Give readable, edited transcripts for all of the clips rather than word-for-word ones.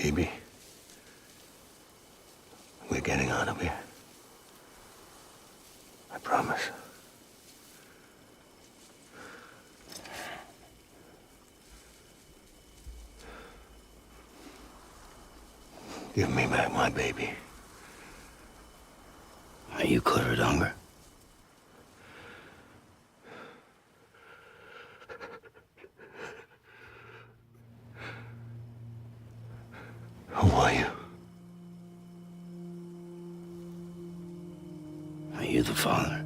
Baby, we're getting out of here. I promise. Give me back my baby. Are you clear, Donger? Who are you? Are you the father?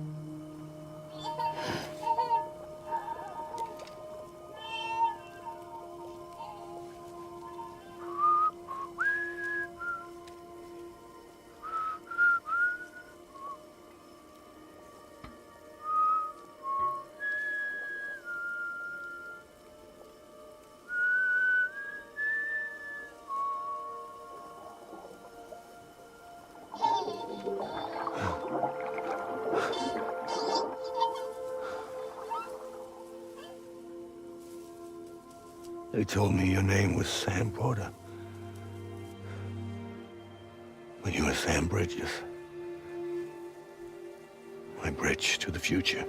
They told me your name was Sam Porter. But you were Sam Bridges. My bridge to the future.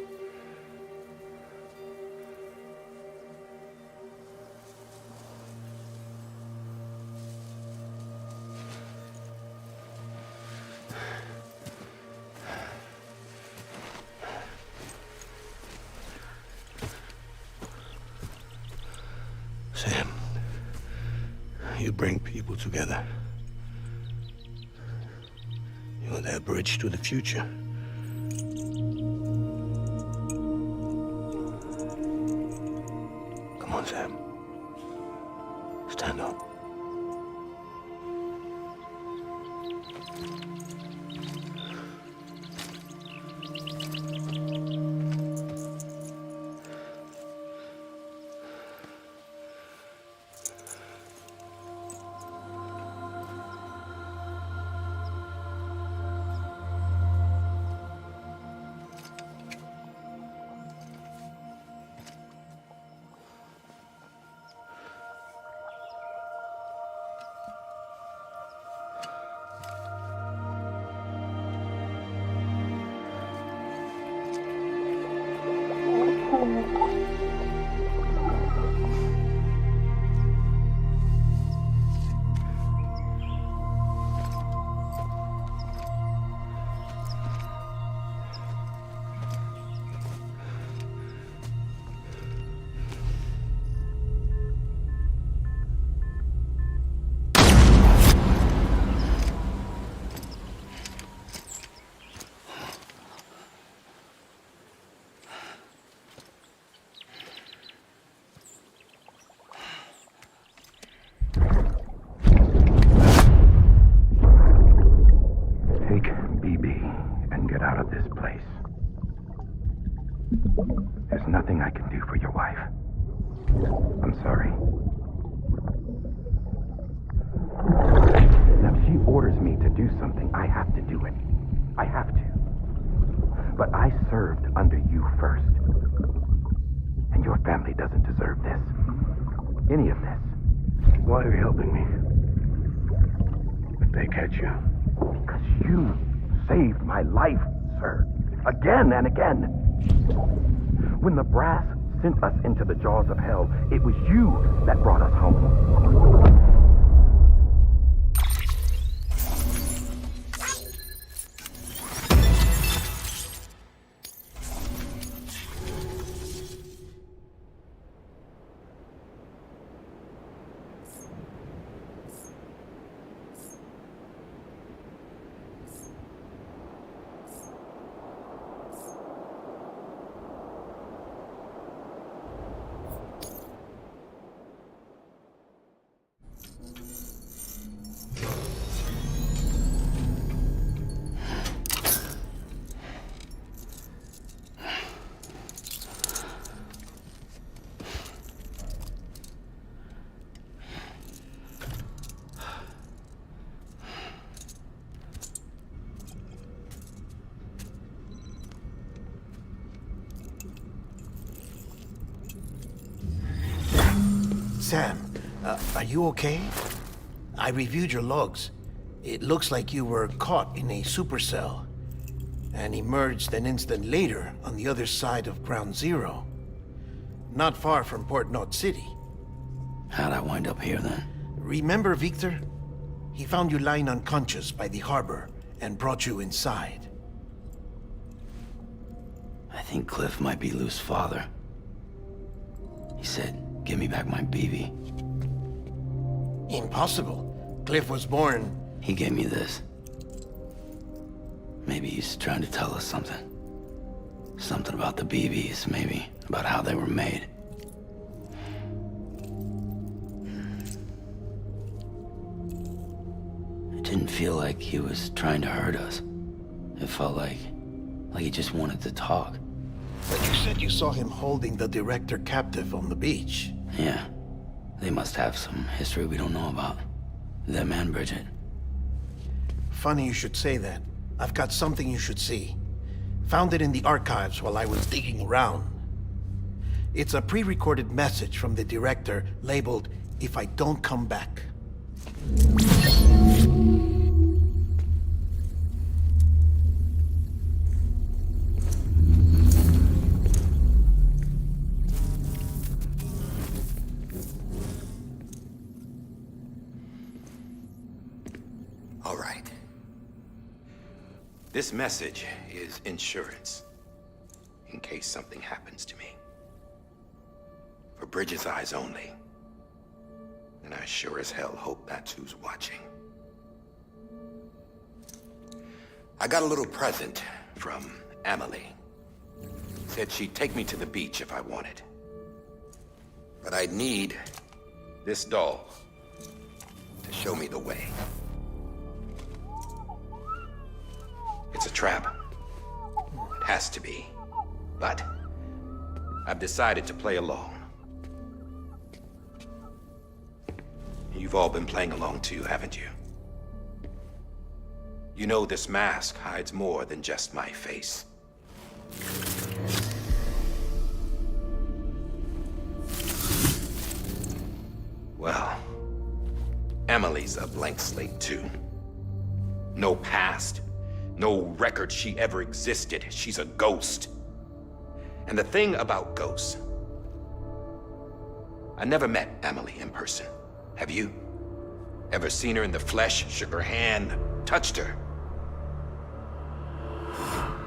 Sam, you bring people together. You're their bridge to the future. Come on, Sam. Stand up. There's nothing I can do for your wife. I'm sorry. Now, if she orders me to do something, I have to do it. I have to. But I served under you first. And your family doesn't deserve this. Any of this. Why are you helping me? If they catch you. Because you saved my life, sir. Again and again. When the brass sent us into the jaws of hell, it was you that brought us home. Sam, are you okay? I reviewed your logs. It looks like you were caught in a supercell and emerged an instant later on the other side of Ground Zero. Not far from Port Knot City. How'd I wind up here then? Remember Victor? He found you lying unconscious by the harbor and brought you inside. I think Cliff might be Lou's father. He said, give me back my BB. Impossible. Cliff was born... He gave me this. Maybe he's trying to tell us something. Something about the BBs, maybe. About how they were made. It didn't feel like he was trying to hurt us. It felt like he just wanted to talk. But you said you saw him holding the director captive on the beach. Yeah. They must have some history we don't know about. Them and Bridget. Funny you should say that. I've got something you should see. Found it in the archives while I was digging around. It's a pre-recorded message from the director labeled, "If I don't come back." All right. This message is insurance, in case something happens to me. For Bridget's eyes only. And I sure as hell hope that's who's watching. I got a little present from Amelie. Said she'd take me to the beach if I wanted. But I'd need this doll to show me the way. It's a trap. It has to be. But I've decided to play along. You've all been playing along too, haven't you? You know this mask hides more than just my face. Well, Amelie's a blank slate too. No past. No record she ever existed. She's a ghost. And the thing about ghosts, I never met Amelie in person. Have you? Ever seen her in the flesh, shook her hand, touched her?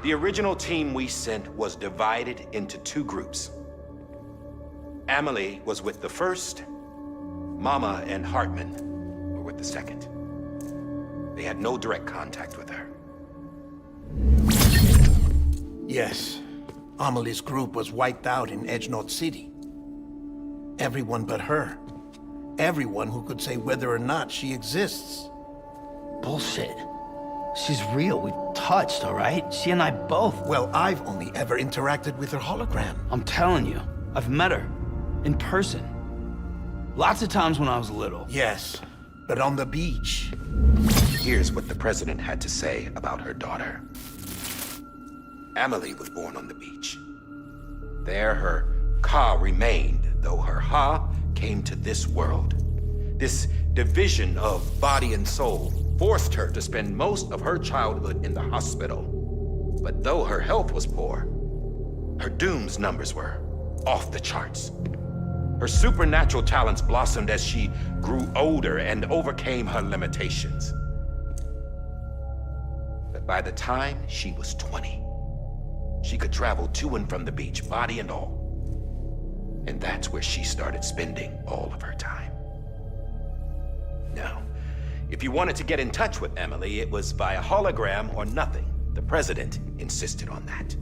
The original team we sent was divided into two groups. Amelie was with the first. Mama and Hartman were with the second. They had no direct contact with her. Yes. Amelie's group was wiped out in Edge Knot City. Everyone but her. Everyone who could say whether or not she exists. Bullshit. She's real. We touched, all right? She and I both. Well, I've only ever interacted with her hologram. I'm telling you, I've met her. In person. Lots of times when I was little. Yes, but on the beach. Here's what the president had to say about her daughter. Amelie was born on the beach. There her Ka remained, though her Ha came to this world. This division of body and soul forced her to spend most of her childhood in the hospital. But though her health was poor, her Doom's numbers were off the charts. Her supernatural talents blossomed as she grew older and overcame her limitations. But by the time she was 20, she could travel to and from the beach, body and all. And that's where she started spending all of her time. Now, if you wanted to get in touch with Amelie, it was via hologram or nothing. The president insisted on that.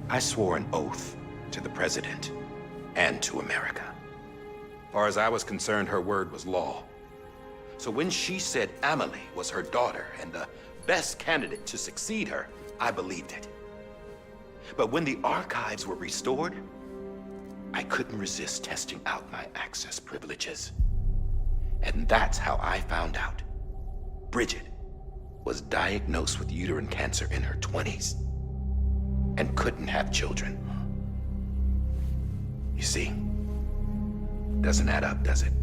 I swore an oath to the president and to America. As far as I was concerned, her word was law. So when she said Amelie was her daughter and the best candidate to succeed her, I believed it. But when the archives were restored, I couldn't resist testing out my access privileges. And that's how I found out Bridget was diagnosed with uterine cancer in her 20s and couldn't have children. You see, doesn't add up, does it?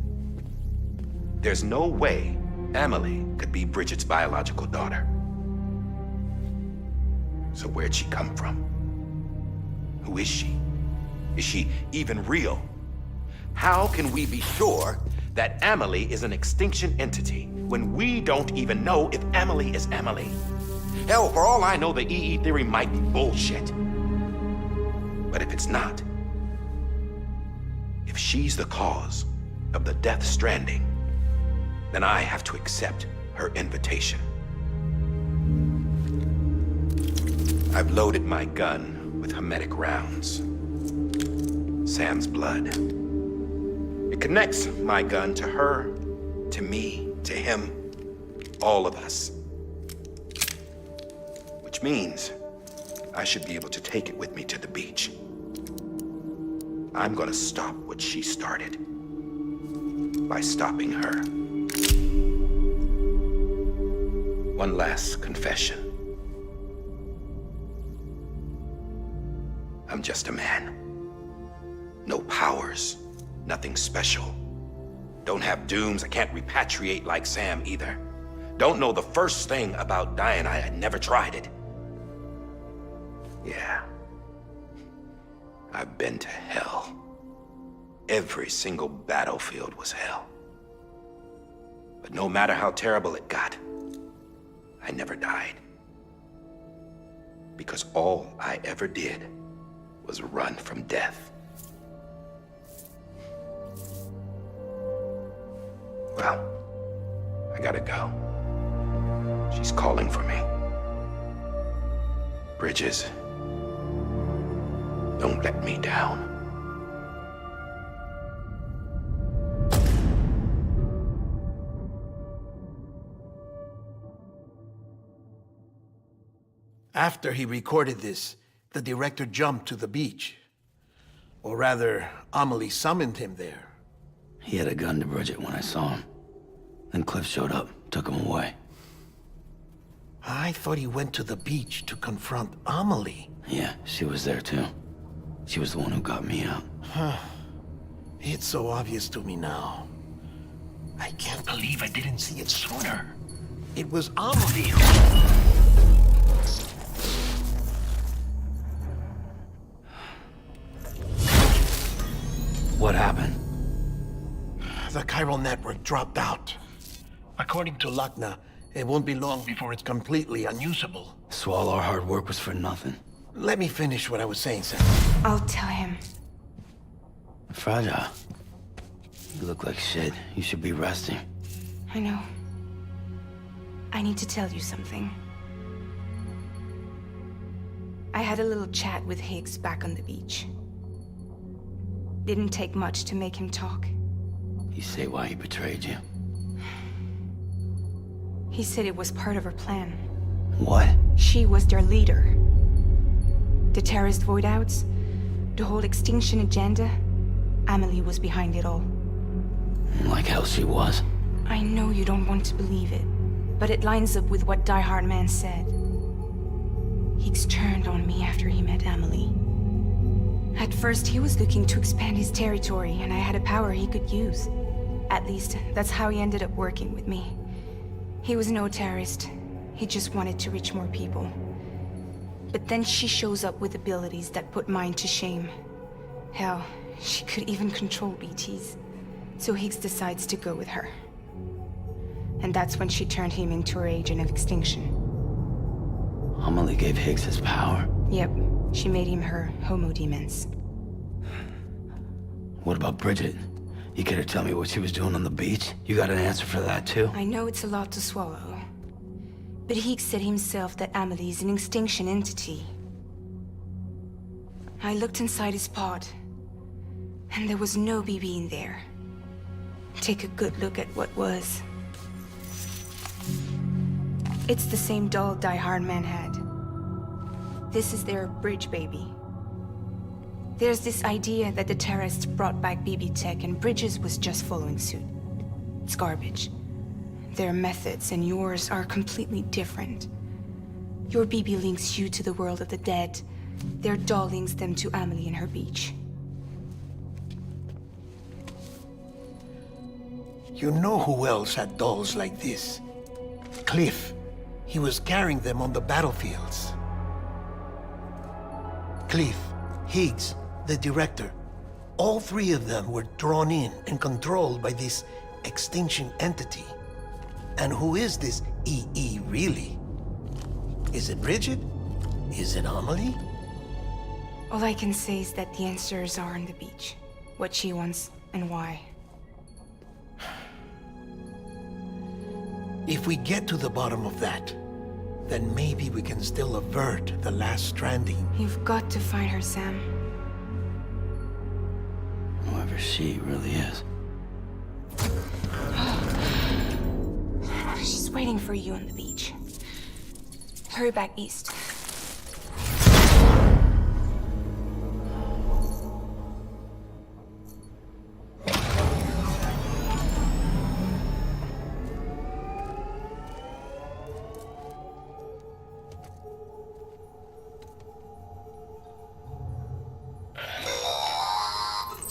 There's no way Amelie could be Bridget's biological daughter. So where'd she come from? Who is she? Is she even real? How can we be sure that Amelie is an extinction entity when we don't even know if Amelie is Amelie? Hell, for all I know, the EE theory might be bullshit. But if it's not, if she's the cause of the death stranding, then I have to accept her invitation. I've loaded my gun with hermetic rounds. Sam's blood. It connects my gun to her, to me, to him, all of us. Which means I should be able to take it with me to the beach. I'm gonna stop what she started by stopping her. One last confession. I'm just a man. No powers, nothing special. Don't have dooms, I can't repatriate like Sam either. Don't know the first thing about dying, I never tried it. Yeah. I've been to hell. Every single battlefield was hell. But no matter how terrible it got, I never died. Because all I ever did was run from death. Well, I gotta go. She's calling for me. Bridges, don't let me down. After he recorded this, the director jumped to the beach. Or rather, Amelie summoned him there. He had a gun to Bridget when I saw him. Then Cliff showed up, took him away. I thought he went to the beach to confront Amelie. Yeah, she was there too. She was the one who got me out. It's so obvious to me now. I can't believe I didn't see it sooner. It was Amelie who... What happened? The chiral network dropped out. According to Luckna, it won't be long before it's completely unusable. So all our hard work was for nothing. Let me finish what I was saying, Sam. I'll tell him. Fragile. You look like shit. You should be resting. I know. I need to tell you something. I had a little chat with Higgs back on the beach. Didn't take much to make him talk. You say why he betrayed you? He said it was part of her plan. What? She was their leader. The terrorist void-outs, the whole extinction agenda, Amelie was behind it all. Like hell she was. I know you don't want to believe it, but it lines up with what Die-Hardman said. Higgs turned on me after he met Amelie. At first, he was looking to expand his territory, and I had a power he could use. At least, that's how he ended up working with me. He was no terrorist. He just wanted to reach more people. But then she shows up with abilities that put mine to shame. Hell, she could even control BTs. So Higgs decides to go with her. And that's when she turned him into her agent of extinction. Amelie gave Higgs his power. Yep, she made him her homo demons. What about Bridget? You care to tell me what she was doing on the beach? You got an answer for that too? I know it's a lot to swallow. But Higgs said himself that Amelie is an extinction entity. I looked inside his pod, and there was no BB in there. Take a good look at what was. It's the same doll Die-Hardman had. This is their bridge baby. There's this idea that the terrorists brought back BB tech and Bridges was just following suit. It's garbage. Their methods and yours are completely different. Your BB links you to the world of the dead. Their doll links them to Amelie and her beach. You know who else had dolls like this? Cliff. He was carrying them on the battlefields. Cliff, Higgs, the director. All three of them were drawn in and controlled by this extinction entity. And who is this EE really? Is it Bridget? Is it Amelie? All I can say is that the answers are on the beach. What she wants and why. If we get to the bottom of that, then maybe we can still avert the last stranding. You've got to find her, Sam. Whoever she really is. She's waiting for you on the beach. Hurry back east.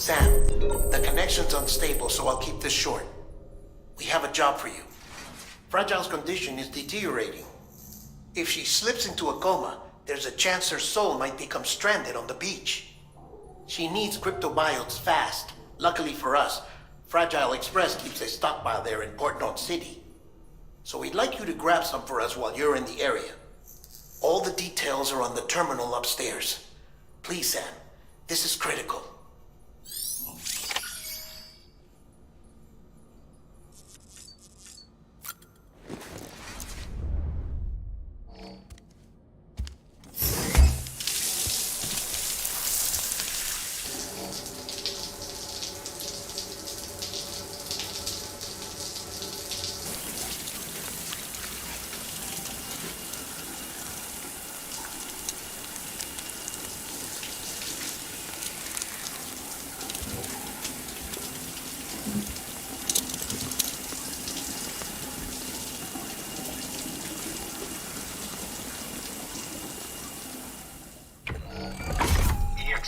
Sam, the connection's unstable, so I'll keep this short. We have a job for you. Fragile's condition is deteriorating. If she slips into a coma, there's a chance her soul might become stranded on the beach. She needs cryptobiotes fast. Luckily for us, Fragile Express keeps a stockpile there in Port North City. So we'd like you to grab some for us while you're in the area. All the details are on the terminal upstairs. Please, Sam, this is critical.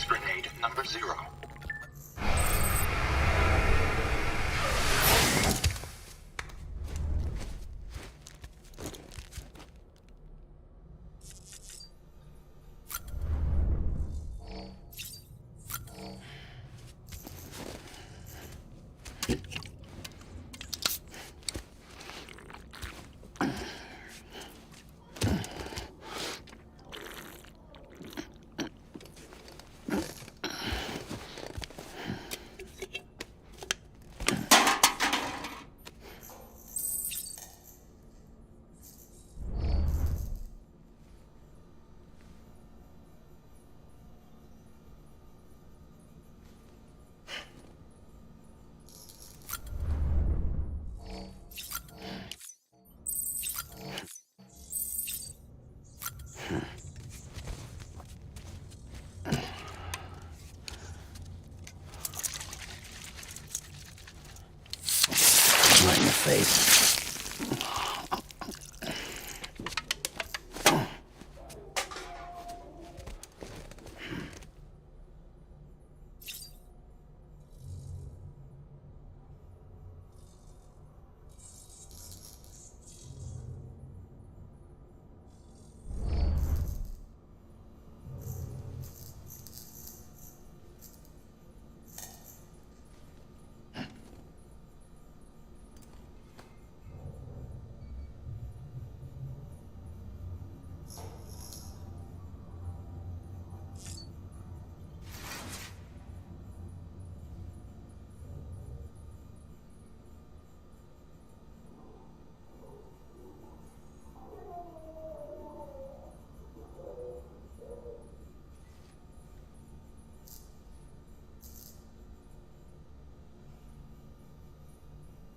Grenade number 0. Right in the face.